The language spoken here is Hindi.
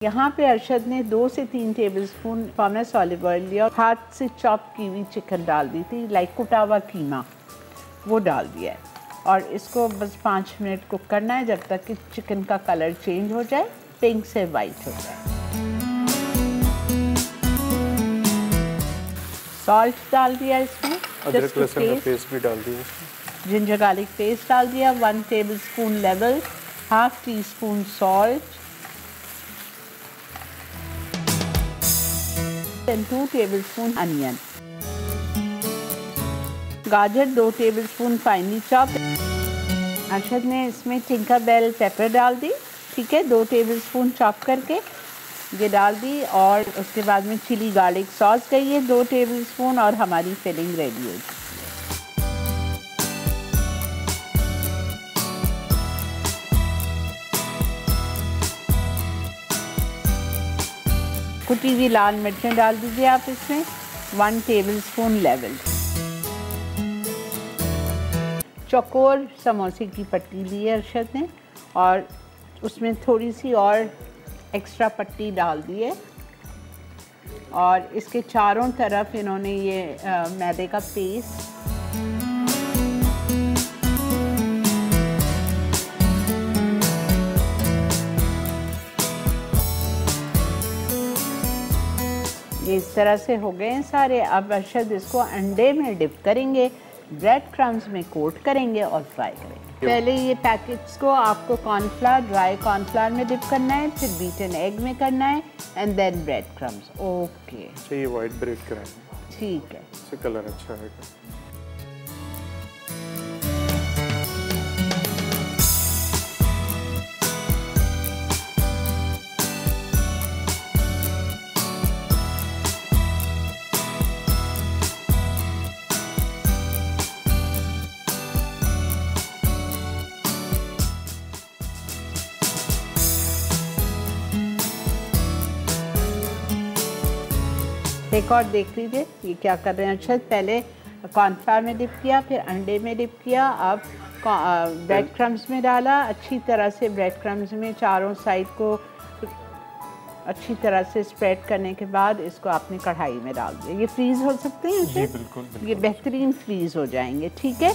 यहाँ पे अरशद ने 2 से 3 टेबलस्पून पामस ऑलिव ऑयल लिया और हाथ से चॉप की हुई चिकन डाल दी थी, लाइक कुटा हुआ कीमा, वो डाल दिया है और इसको बस 5 मिनट कुक करना है जब तक कि चिकन का कलर चेंज हो जाए, पिंक से वाइट हो जाए। सॉल्ट डाल दिया इसमें, अदरक लहसुन का पेस्ट भी डाल दिया, जिंजर गार्लिक पेस्ट डाल दिया, 1 tablespoon level, half tea spoon salt and 2 tablespoon onion, गाजर 2 टेबलस्पून फाइनली चॉप। अरशद ने इसमें टिंकर बेल पेपर डाल दी, ठीक है, 2 टेबलस्पून चॉप करके ये डाल दी और उसके बाद में चिली गार्लिक सॉस गई है 2 टेबलस्पून और हमारी फिलिंग रेडी हो गई। कुटी हुई लाल मिर्चें डाल दीजिए आप इसमें, 1 टेबलस्पून लेवल। चौकोर समोसे की पट्टी ली है अरशद ने और उसमें थोड़ी सी और एक्स्ट्रा पट्टी डाल दी है और इसके चारों तरफ इन्होंने ये मैदे का पेस्ट ये इस तरह से हो गए हैं सारे। अब अरशद इसको अंडे में डिप करेंगे, ब्रेड क्रम्स में कोट करेंगे और फ्राई करेंगे। पहले ये पैकेट्स को आपको कॉर्नफ्लावर, ड्राई कॉर्नफ्लावर में डिप करना है, फिर बीटन एग में करना है and then bread crumbs. Okay, ये वाइट ब्रेड कराएंगे, ठीक है, इससे कलर अच्छा आएगा। एक और देख लीजिए ये क्या कर रहे हैं अरशद, पहले कॉर्नफ्लावर में डिप किया, फिर अंडे में डिप किया, अब ब्रेड क्रम्स में डाला, अच्छी तरह से ब्रेड क्रम्स में चारों साइड को अच्छी तरह से स्प्रेड करने के बाद इसको आपने कढ़ाई में डाल दिया। ये फ्रीज़ हो सकते हैं जी, बिल्कुल। ये बेहतरीन फ्रीज़ हो जाएंगे, ठीक है।